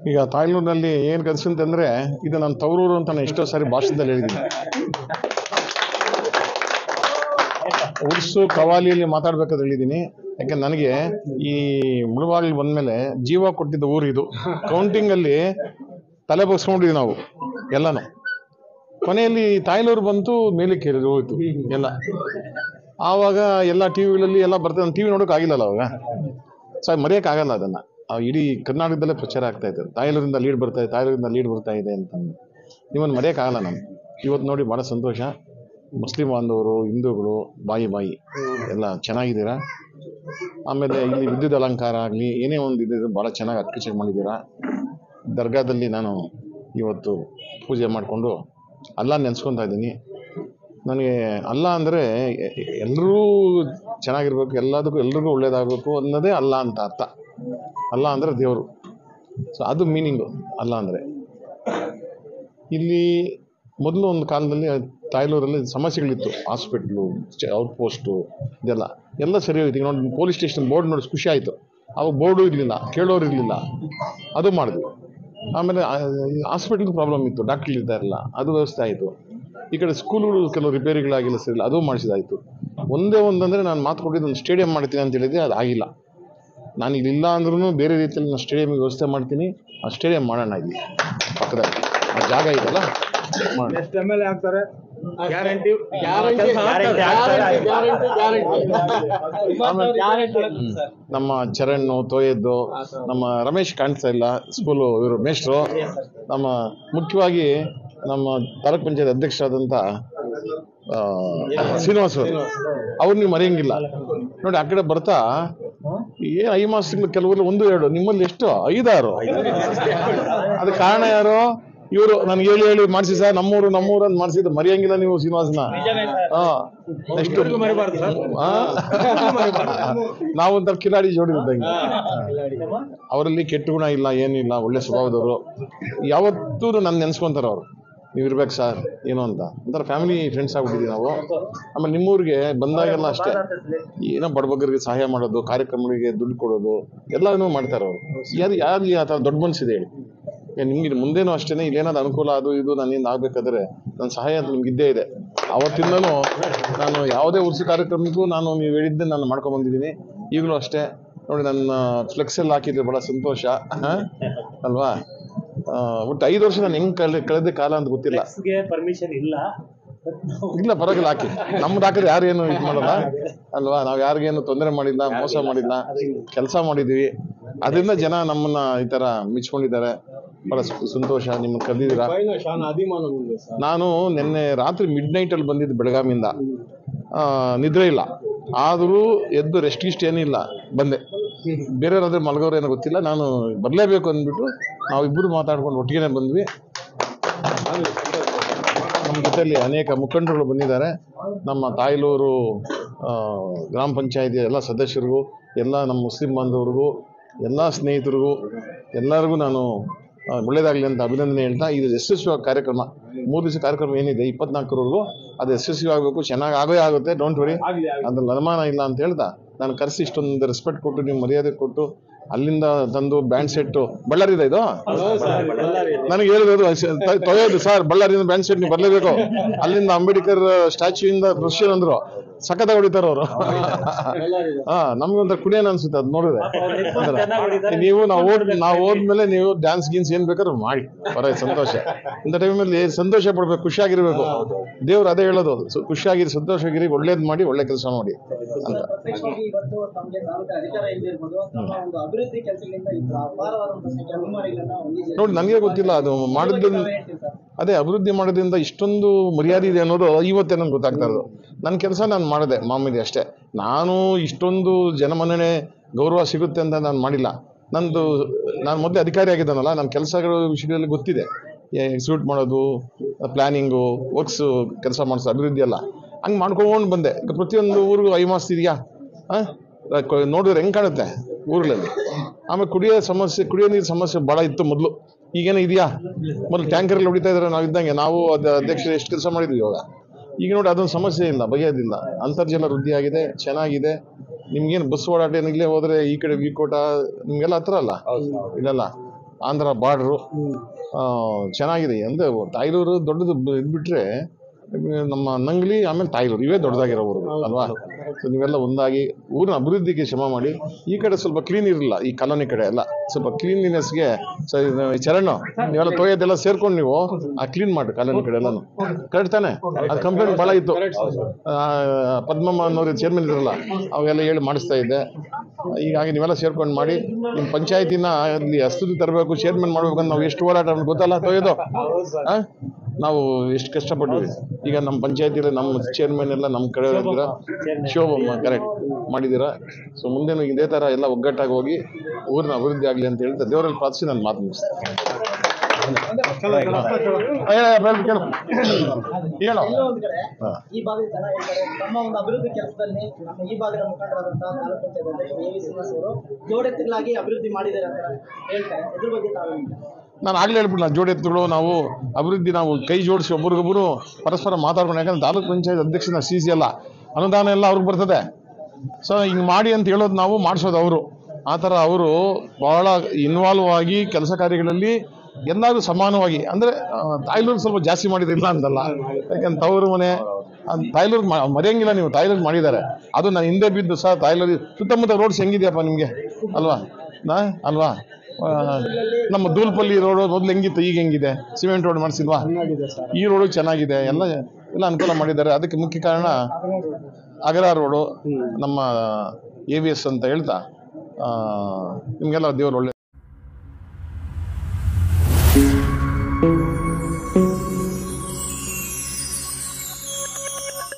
ಈಗ ತಾಯ್ಲೂರಿನಲ್ಲಿ ಏನು ಕನಸುಂತೆ ಅಂದರೆ ಇದು ನನ್ನ ತವರೂರು ಅಂತ ನಾನು ಎಷ್ಟೋ ಸಾರಿ ಭಾಷಣದಲ್ಲಿ ಹೇಳಿದ್ದೀನಿ. ಉರ್ಸು ಕವಾಲಿಯಲ್ಲಿ ಮಾತಾಡ್ಬೇಕಾದ್ರೆ ಹೇಳಿದ್ದೀನಿ. ಯಾಕೆ ನನಗೆ ಈ ಮುಳುಬಾಗಿಲು ಬಂದಮೇಲೆ ಜೀವ ಕೊಟ್ಟಿದ್ದ ಊರು ಇದು. ಕೌಂಟಿಂಗಲ್ಲಿ ತಲೆ ಬಗ್ಸ್ಕೊಂಡಿದ್ವಿ ನಾವು ಎಲ್ಲನೂ. ಕೊನೆಯಲ್ಲಿ ತಾಯ್ಲೂರು ಬಂತು, ಮೇಲಕ್ಕೆ ಹೋಯ್ತು ಎಲ್ಲ. ಆವಾಗ ಎಲ್ಲ ಟಿ ವಿಗಳಲ್ಲಿ ಎಲ್ಲ ಬರ್ತದೆ. ನಾನು ಟಿ ವಿ ನೋಡೋಕೆ ಆಗಿಲ್ಲಲ್ಲ ಅವಾಗ. ಮರೆಯೋಕ್ಕಾಗಲ್ಲ ಅದನ್ನು. ಇಡೀ ಕರ್ನಾಟಕದಲ್ಲೇ ಪ್ರಚಾರ ಆಗ್ತಾ ಇದೆ, ತಾಯ್ಲೂರಿಂದ ಲೀಡ್ ಬರ್ತಾ ಇದೆ, ತಾಯ್ಲೂರಿಂದ ಲೀಡ್ ಬರ್ತಾ ಇದೆ ಅಂತ. ನಿಮ್ಮನ್ನು ಮರೆಯೋಕ್ಕಾಗಲ್ಲ ನಾನು. ಇವತ್ತು ನೋಡಿ ಭಾಳ ಸಂತೋಷ. ಮುಸ್ಲಿಂ ಬಾಂಧವರು, ಹಿಂದೂಗಳು ಬಾಯಿ ಎಲ್ಲ ಚೆನ್ನಾಗಿದ್ದೀರಾ. ಆಮೇಲೆ ಇಲ್ಲಿ ವಿದ್ಯುತ್ ಅಲಂಕಾರ ಆಗಲಿ ಏನೇ ಒಂದು ಇದ್ದಿದ್ದು ಭಾಳ ಚೆನ್ನಾಗಿ ಅಕ್ಕಿ ಮಾಡಿದ್ದೀರಾ. ದರ್ಗಾದಲ್ಲಿ ನಾನು ಇವತ್ತು ಪೂಜೆ ಮಾಡಿಕೊಂಡು ಅಲ್ಲ ನೆನೆಸ್ಕೊತಾ ಇದ್ದೀನಿ. ನನಗೆ ಅಲ್ಲ ಅಂದರೆ ಎಲ್ಲರೂ ಚೆನ್ನಾಗಿರ್ಬೇಕು, ಎಲ್ರಿಗೂ ಒಳ್ಳೇದಾಗಬೇಕು ಅನ್ನೋದೇ ಅಲ್ಲ ಅಂತ ಅರ್ಥ. ಅಲ್ಲ ಅಂದರೆ ದೇವರು. ಸೊ ಅದು ಮೀನಿಂಗು ಅಲ್ಲ ಅಂದರೆ. ಇಲ್ಲಿ ಮೊದಲು ಒಂದು ಕಾಲದಲ್ಲಿ ತಾಯ್ಲೂರಲ್ಲಿ ಸಮಸ್ಯೆಗಳಿತ್ತು. ಹಾಸ್ಪಿಟ್ಲು, ಔಟ್ ಪೋಸ್ಟು ಎಲ್ಲ ಸರಿ ಹೋಯ್ತು. ಈಗ ನೋಡಿ ಪೊಲೀಸ್ ಸ್ಟೇಷನ್ ಬೋರ್ಡ್ ನೋಡಿ ಖುಷಿ ಆಯಿತು. ಅವಾಗ ಬೋರ್ಡು ಇರಲಿಲ್ಲ, ಕೇಳೋರು ಇರಲಿಲ್ಲ, ಅದು ಮಾಡಿದ್ವಿ. ಆಮೇಲೆ ಹಾಸ್ಪಿಟ್ಲ್ ಪ್ರಾಬ್ಲಮ್ ಇತ್ತು, ಡಾಕ್ಟ್ರ್ ಇರ್ತಾ ಇರಲಿಲ್ಲ, ಅದು ವ್ಯವಸ್ಥೆ ಆಯಿತು. ಈ ಕಡೆ ಸ್ಕೂಲ್ಗಳು ಕೆಲವು ರಿಪೇರಿಗಳಾಗಿಲ್ಲ, ಸರಿಯಿಲ್ಲ, ಅದು ಮಾಡಿಸಿದಾಯಿತು. ಒಂದೇ ಒಂದಂದರೆ ನಾನು ಮಾತು ಕೊಟ್ಟಿದ್ದು ಒಂದು ಸ್ಟೇಡಿಯಂ ಮಾಡ್ತೀನಿ ಅಂತ ಹೇಳಿದ್ರೆ ಅದು ಆಗಿಲ್ಲ. ನಾನು ಇಲ್ಲಿಲ್ಲ ಅಂದ್ರೂ ಬೇರೆ ರೀತಿಯಲ್ಲಿ ನಾನು ಸ್ಟೇಡಿಯಂ ವ್ಯವಸ್ಥೆ ಮಾಡ್ತೀನಿ. ಆ ಸ್ಟೇಡಿಯಂ ಮಾಡೋಣ ಇಲ್ಲಿ ಪಕ್ಕದಲ್ಲಿ, ಆ ಜಾಗ ಇದೆಯಲ್ಲ ಆಗ್ತಾರೆ. ನಮ್ಮ ಚರಣ್ ತೋಯದ್ದು, ನಮ್ಮ ರಮೇಶ್ ಕಾಣಿಸ್ತಾ ಇಲ್ಲ, ಸ್ಕೂಲು ಇವರು ಮೇಷ್ಟ್ರು, ನಮ್ಮ ಮುಖ್ಯವಾಗಿ ನಮ್ಮ ತಾಲೂಕ್ ಪಂಚಾಯತ್ ಅಧ್ಯಕ್ಷರಾದಂಥ ಶ್ರೀನಿವಾಸ್ ಅವ್ರು ನೀವು ಮರೆಯಂಗಿಲ್ಲ ನೋಡಿ. ಆ ಕಡೆ ಬರ್ತಾ ಏನು 5 ಮಾಸಗಳು ಕೆಲವರು 1-2, ನಿಮ್ಮಲ್ಲಿ ಎಷ್ಟು 5-6. ಅದಕ್ಕೆ ಕಾರಣ ಯಾರು? ಇವರು ನನಗೆ ಹೇಳಿ ಮಾಡಿಸಿ ಸರ್, ನಮ್ಮೂರು ಅಂತ ಮಾಡಿಸಿದ್ದು ಮರೆಯಂಗಿಲ್ಲ ನೀವು ಶ್ರೀನಿವಾಸನ. ನೆಕ್ಸ್ಟ್ ನಾವೊಂಥರ ಕಿಲಾಡಿ ಜೋಡಿ ಇದ್ದಂಗೆ. ಅವರಲ್ಲಿ ಕೆಟ್ಟ ಗುಣ ಇಲ್ಲ, ಏನಿಲ್ಲ, ಒಳ್ಳೆ ಸ್ವಭಾವದವರು. ಯಾವತ್ತೂ ನನ್ನ ನೆನೆಸ್ಕೊಂತಾರೆ ಅವರು. ನೀವು ಇರ್ಬೇಕು ಸರ್ ಏನು ಅಂತ ಒಂಥರ ಫ್ಯಾಮಿಲಿ ಫ್ರೆಂಡ್ಸ್ ಆಗ್ಬಿಟ್ಟಿದ್ದೀವಿ ನಾವು. ಆಮೇಲೆ ನಿಮ್ಮೂರಿಗೆ ಬಂದಾಗೆಲ್ಲ ಅಷ್ಟೇ, ಏನೋ ಬಡಬಗ್ಗರಿಗೆ ಸಹಾಯ ಮಾಡೋದು, ಕಾರ್ಯಕ್ರಮಗಳಿಗೆ ದುಡ್ಡು ಕೊಡೋದು ಎಲ್ಲನೂ ಮಾಡ್ತಾರೆ ಅವರು. ಯಾರಿಗೆ ಆ ಥರ ದೊಡ್ಡ ಮನಸ್ಸಿದೆ ಹೇಳಿ? ನಿಮ್ಗೆ ಮುಂದೇನೂ ಅಷ್ಟೇ, ಇಲ್ಲೇನಾದ್ರು ಅನುಕೂಲ ಅದು ಇದು ನನ್ನಿಂದ ಆಗಬೇಕಾದ್ರೆ ನನ್ನ ಸಹಾಯ ಅಂತ ನಿಮ್ಗೆ ಇದ್ದೇ ಇದೆ. ಅವತ್ತಿಂದನೂ ನಾನು ಯಾವುದೇ ಉತ್ಸವ ಕಾರ್ಯಕ್ರಮಕ್ಕೂ ನಾನು ನೀವು ಹೇಳಿದ್ದೆ ನಾನು ಮಾಡ್ಕೊಂಡ್ಬಂದಿದ್ದೀನಿ. ಈಗಲೂ ಅಷ್ಟೇ ನೋಡಿ, ನನ್ನ ಫ್ಲೆಕ್ಸಲ್ಲಿ ಹಾಕಿದ್ರೆ ಭಾಳ ಸಂತೋಷ ಅಲ್ವಾ. ಒಟ್ಟು 5 ವರ್ಷ ನಾನು ಹೆಂಗೆ ಕಳೆದ ಕಾಲ ಅಂತ ಗೊತ್ತಿಲ್ಲ. ಪರ್ಮಿಷನ್ ಇಲ್ಲ, ಪರವಾಗಿಲ್ಲ, ಹಾಕಿ. ನಮ್ದು ಹಾಕಿದ್ರೆ ಯಾರು ಏನು ಇದು ಮಾಡಲ್ಲ ಅಲ್ವಾ. ನಾವು ಯಾರಿಗೇನು ತೊಂದರೆ ಮಾಡಿಲ್ಲ, ಮೋಸ ಮಾಡಿಲ್ಲ, ಕೆಲಸ ಮಾಡಿದ್ವಿ. ಅದರಿಂದ ಜನ ನಮ್ಮನ್ನ ಈ ಥರ ಮೆಚ್ಕೊಂಡಿದ್ದಾರೆ. ಭಾಳ ಸಂತೋಷ. ನಿಮ್ಮನ್ನು ಕರೆದಿದ್ದೀರಾ. ನಾನು ನಿನ್ನೆ ರಾತ್ರಿ ಮಿಡ್ನೈಟಲ್ಲಿ ಬಂದಿದ್ದು ಬೆಳಗಾವಿಯಿಂದ. ನಿದ್ರೆ ಇಲ್ಲ, ಆದರೂ ಎದ್ದು ರೆಸ್ಟ್ ಗಿಸ್ಟ್ ಏನಿಲ್ಲ, ಬಂದೆ. ಬೇರೆಯವರಾದ್ರೆ ಮಲಗೋರು ಏನೋ ಗೊತ್ತಿಲ್ಲ, ನಾನು ಬರಲೇಬೇಕು ಅಂದ್ಬಿಟ್ಟು ನಾವಿಬ್ಬರು ಮಾತಾಡ್ಕೊಂಡು ಒಟ್ಟಿಗೆ ಬಂದ್ವಿ. ನಮ್ಮ ಜೊತೆಯಲ್ಲಿ ಅನೇಕ ಮುಖಂಡರುಗಳು ಬಂದಿದ್ದಾರೆ. ನಮ್ಮ ತಾಯ್ಲೂರು ಗ್ರಾಮ ಪಂಚಾಯತಿ ಎಲ್ಲ ಸದಸ್ಯರಿಗೂ, ಎಲ್ಲ ನಮ್ಮ ಮುಸ್ಲಿಂ ಬಾಂಧವರಿಗೂ, ಎಲ್ಲ ಸ್ನೇಹಿತರಿಗೂ, ಎಲ್ಲರಿಗೂ ನಾನು ಒಳ್ಳೆಯದಾಗಲಿ ಅಂತ ಅಭಿನಂದನೆ ಹೇಳ್ತಾ, ಇದು ಯಶಸ್ವಿಯಾಗಿ ಕಾರ್ಯಕ್ರಮ 3 ದಿವಸ ಕಾರ್ಯಕ್ರಮ ಏನಿದೆ 24ರವರೆಗೂ ಅದು ಯಶಸ್ವಿ ಆಗಬೇಕು. ಚೆನ್ನಾಗಿ ಆಗುತ್ತೆ, ಡೋಂಟ್ ವರಿ, ಅದ್ರಲ್ಲಿ ಅನುಮಾನ ಇಲ್ಲ ಅಂತ ಹೇಳ್ತಾ ನಾನು ಕರೆಸಿ ಇಷ್ಟೊಂದು ರೆಸ್ಪೆಕ್ಟ್ ಕೊಟ್ಟು, ನೀವು ಮರ್ಯಾದೆ ಕೊಟ್ಟು, ಅಲ್ಲಿಂದ ತಂದು ಬ್ಯಾಂಡ್ ಸೆಟ್ಟು ಬಳ್ಳಾರಿದ ಇದು ನನಗೆ ಹೇಳಿರೋದು ತೊಗೊಳ್ಳೋದು ಸರ್, ಬಳ್ಳಾರಿಯಿಂದ ಬ್ಯಾಂಡ್ ಸೆಟ್ ನೀವು ಬರಲೇಬೇಕು. ಅಲ್ಲಿಂದ ಅಂಬೇಡ್ಕರ್ ಸ್ಟ್ಯಾಚ್ಯೂಯಿಂದ ದೃಶ್ಯ ಅಂದ್ರು, ಸಖತ್ ಹೊಡಿತಾರ ಅವರು. ನಮ್ಗೊಂಥರ ಕುಣಿಯನ್ ಅನ್ಸುತ್ತೆ ಅದು ನೋಡಿದ್ರೆ. ನೀವು ನಾವು ಹೋದ್ಮೇಲೆ ನೀವು ಡ್ಯಾನ್ಸ್ ಗೀನ್ಸ್ ಏನ್ ಬೇಕಾದ್ರೂ ಮಾಡಿ, ಬರ ಸಂತೋಷ. ಇಂಥ ಟೈಮಲ್ಲಿ ಸಂತೋಷ ಪಡ್ಬೇಕು, ಖುಷಿಯಾಗಿರ್ಬೇಕು. ದೇವ್ರು ಅದೇ ಹೇಳೋದು, ಖುಷಿಯಾಗಿರಿ, ಸಂತೋಷವಾಗಿರಿ, ಒಳ್ಳೇದ್ ಮಾಡಿ, ಒಳ್ಳೆ ಕೆಲಸ ಮಾಡಿ ಅಂತ. ನೋಡಿ, ನನಗೆ ಗೊತ್ತಿಲ್ಲ ಅದು ಮಾಡೋದ್ರಿಂದ, ಅದೇ ಅಭಿವೃದ್ಧಿ ಮಾಡೋದ್ರಿಂದ ಇಷ್ಟೊಂದು ಮರ್ಯಾದೆ ಇದೆ ಅನ್ನೋದು ಇವತ್ತೇ ನಂಗೆ ಗೊತ್ತಾಗ್ತಾ ಇರೋದು. ನನ್ನ ಕೆಲಸ ನಾನು ಮಾಡಿದೆ ಮಾಮೂಲಿ ಅಷ್ಟೇ. ನಾನು ಇಷ್ಟೊಂದು ಜನಮನ್ನಣೆ ಗೌರವ ಸಿಗುತ್ತೆ ಅಂತ ನಾನು ಮಾಡಿಲ್ಲ. ನಾನು ಮೊದಲೇ ಅಧಿಕಾರಿ ಆಗಿದ್ದಾನಲ್ಲ, ನನ್ನ ಕೆಲಸಗಳ ವಿಷಯದಲ್ಲಿ ಗೊತ್ತಿದೆ. ಎಕ್ಸಿಕ್ಯೂಟ್ ಮಾಡೋದು, ಪ್ಲಾನಿಂಗು, ವರ್ಕ್ಸು, ಕೆಲಸ ಮಾಡಿಸೋ ಅಭಿವೃದ್ಧಿ ಎಲ್ಲ ಹಂಗೆ ಮಾಡ್ಕೊಂಡು ಬಂದೆ. ಪ್ರತಿಯೊಂದು ಊರಿಗೂ 5 ಮಾಸ ಇದೆಯಾ ನೋಡಿದ್ರೆ ಹೆಂಗೆ ಕಾಣುತ್ತೆ ಊರಲ್ಲಿ. ಆಮೇಲೆ ಕುಡಿಯೋ ನೀರು ಸಮಸ್ಯೆ ಭಾಳ ಇತ್ತು ಮೊದಲು. ಈಗೇನೋ ಇದೆಯಾ? ಮೊದಲು ಟ್ಯಾಂಕರಲ್ಲಿ ಹೊಡಿತಾ ಇದ್ದಾರೆ, ನಾವು ಇದ್ದಂಗೆ. ನಾವು ಅಧ್ಯಕ್ಷರು ಎಷ್ಟು ಕೆಲಸ ಮಾಡಿದ್ವಿ ಇವಾಗ. ಈಗ ನೋಡಿ ಅದೊಂದು ಸಮಸ್ಯೆ ಇಲ್ಲ, ಬಗೆಯೋದಿಲ್ಲ. ಅಂತರ್ಜಲ ವೃದ್ಧಿ ಆಗಿದೆ, ಚೆನ್ನಾಗಿದೆ. ನಿಮ್ಗೇನು ಬಸ್ ಓಡಾಟ ಏನಿಲ್ಲೇ ಹೋದರೆ ಈ ಕಡೆ ವಿಕೋಟ ನಿಮಗೆಲ್ಲ ಹತ್ರ ಅಲ್ಲ, ಇಲ್ಲೆಲ್ಲ ಆಂಧ್ರ ಬಾರ್ಡ್ರು ಚೆನ್ನಾಗಿದೆ. ಅಂದರೆ ತಾಯ್ಲೂರು ದೊಡ್ಡದು ಇದ್ಬಿಟ್ರೆ ನಮ್ಮ ನಂಗ್ಲಿ ಆಮೇಲೆ ತಾಯ್ಲೂರು ಇವೇ ದೊಡ್ಡದಾಗಿರೋ ಊರು ಅಲ್ವಾ. ಸೊ ನೀವೆಲ್ಲ ಒಂದಾಗಿ ಊರಿನ ಅಭಿವೃದ್ಧಿಗೆ ಶ್ರಮ ಮಾಡಿ. ಈ ಕಡೆ ಸ್ವಲ್ಪ ಕ್ಲೀನ್ ಇರಲಿಲ್ಲ, ಈ ಕಾಲೋನಿ ಕಡೆ ಎಲ್ಲ ಸ್ವಲ್ಪ ಕ್ಲೀನ್ಲಿನೆಸ್ಗೆ ಚರಣ್ ನೀವೆಲ್ಲ ತೊಯ್ಯೋದೆಲ್ಲ ಸೇರ್ಕೊಂಡು ನೀವು ಕ್ಲೀನ್ ಮಾಡಿ ಕಾಲೋನಿ ಕಡೆ ಎಲ್ಲಾನು. ಕರೆಕ್ಟ್ ತಾನೆ? ಅದು ಕಂಪ್ಲೇಂಟ್ ಭಾಳ ಇತ್ತು. ಪದ್ಮಮ್ಮ ಅನ್ನೋರು ಚೇರ್ಮನ್ ಇದ್ರಲ್ಲ, ಅವೆಲ್ಲ ಹೇಳಿ ಮಾಡಿಸ್ತಾ ಇದ್ದೆ. ಹೀಗಾಗಿ ನೀವೆಲ್ಲ ಸೇರ್ಕೊಂಡು ಮಾಡಿ ನಿಮ್ಮ ಪಂಚಾಯತಿನ ಅಲ್ಲಿ ಅಸ್ತುತಿ ತರಬೇಕು, ಚೇರ್ಮನ್ ಮಾಡ್ಬೇಕಂತ ನಾವು ಎಷ್ಟು ಹೋರಾಟ ಗೊತ್ತಲ್ಲ ತೊಯ್ಯೋದು. ನಾವು ಎಷ್ಟು ಕಷ್ಟಪಟ್ಟಿವಿ. ಈಗ ನಮ್ಮ ಪಂಚಾಯತಿಲಿ ನಮ್ಮ ಚೇರ್ಮನ್ ಎಲ್ಲ ನಮ್ಮ ಕಡೆ ಇದ್ದೀರಾ, ಶೋಭಮ್ಮ ಕರೆಕ್ಟ್ ಮಾಡಿದ್ದೀರಾ. ಸೊ ಮುಂದೇನು ಇದೇ ಥರ ಎಲ್ಲ ಒಗ್ಗಟ್ಟಾಗಿ ಹೋಗಿ ಊರಿನ ಅಭಿವೃದ್ಧಿ ಆಗಲಿ ಅಂತ ಹೇಳ್ತಾ ದೇವರಲ್ಲಿ ಪ್ರಾರ್ಥಿಸಿ ನಾನು ಮಾತು ಮುಗಿಸ್ತೇನೆ. ಹೇಳೋ ಈ ಭಾಗದ ಜನ ಹೇಳ್ತಾರೆ ನಮ್ಮ ಒಂದು ಅಭಿವೃದ್ಧಿ ಕೆಲಸದಲ್ಲಿ ನಮ್ಮ ಈ ಭಾಗದ ಮುಖಂಡರಾದಂತಹ ತಾಲೂಕು ಪಂಚಾಯತ್ ಅಧ್ಯಕ್ಷ ಎ ವಿ ಶ್ರೀನಿವಾಸ್ ಅವರು ಜೋಡೆತ್ತುಗಳಾಗಿ ಅಭಿವೃದ್ಧಿ ಮಾಡಿದ್ದಾರೆ ಅಂತ ಹೇಳ್ತಾರೆ. ಇದ್ರ ಬಗ್ಗೆ ತಾವೇನು? ನಾನು ಆಗಲೇ ಹೇಳ್ಬಿಟ್ಟು ಜೋಡಿ ಎತ್ತುಗಳು ನಾವು ಅಭಿವೃದ್ಧಿ ನಾವು ಕೈ ಜೋಡಿಸಿ ಒಬ್ರಿಗೊಬ್ಬರು ಪರಸ್ಪರ ಮಾತಾಡ್ಕೊಂಡು. ಯಾಕಂದ್ರೆ ತಾಲೂಕು ಪಂಚಾಯತ್ ಅಧ್ಯಕ್ಷನ ಸಿ ಅಲ್ಲ, ಅನುದಾನ ಎಲ್ಲ ಅವ್ರಿಗೆ ಬರ್ತದೆ. ಸೊ ಹಿಂಗೆ ಮಾಡಿ ಅಂತ ಹೇಳೋದು ನಾವು ಮಾಡಿಸೋದು ಅವರು. ಆ ಥರ ಅವರು ಭಾಳ ಇನ್ವಾಲ್ವ್ ಆಗಿ ಕೆಲಸ ಕಾರ್ಯಗಳಲ್ಲಿ ಎಲ್ಲರೂ ಸಮಾನವಾಗಿ. ಅಂದರೆ ತಾಯ್ಲೂರು ಸ್ವಲ್ಪ ಜಾಸ್ತಿ ಮಾಡಿದ್ರಿಲ್ಲ ಅಂತಲ್ಲ, ಯಾಕಂದ್ರೆ ತವರು ಮನೆ ತಾಯ್ಲೂರಿಗೆ ಮರೆಯಂಗಿಲ್ಲ ನೀವು. ತಾಯ್ಲೂರಿಗೆ ಮಾಡಿದ್ದಾರೆ, ಅದು ನಾನು ಹಿಂದೆ ಬಿದ್ದು ಸಹ ತಾಯ್ಲೂರು ಸುತ್ತಮುತ್ತ ರೋಡ್ಸ್ ಹೆಂಗಿದೆಯಪ್ಪ ನಿಮಗೆ ಅಲ್ವಾ ಅಲ್ವಾ. ನಮ್ಮ ದೂಲ್ಪಲ್ಲಿ ರೋಡು ಮೊದಲು ಹೆಂಗಿತ್ತು, ಈಗ ಹೆಂಗಿದೆ? ಸಿಮೆಂಟ್ ರೋಡ್ ಮಾಡಿಸಿಲ್ವಾ? ಈ ರೋಡು ಚೆನ್ನಾಗಿದೆ, ಎಲ್ಲ ಅನುಕೂಲ ಮಾಡಿದ್ದಾರೆ. ಅದಕ್ಕೆ ಮುಖ್ಯ ಕಾರಣ ಅಗರ ರೋಡು, ನಮ್ಮ AVS ಅಂತ ಹೇಳ್ತಾ ನಿಮಗೆಲ್ಲ ದೇವರು ಒಳ್ಳೆ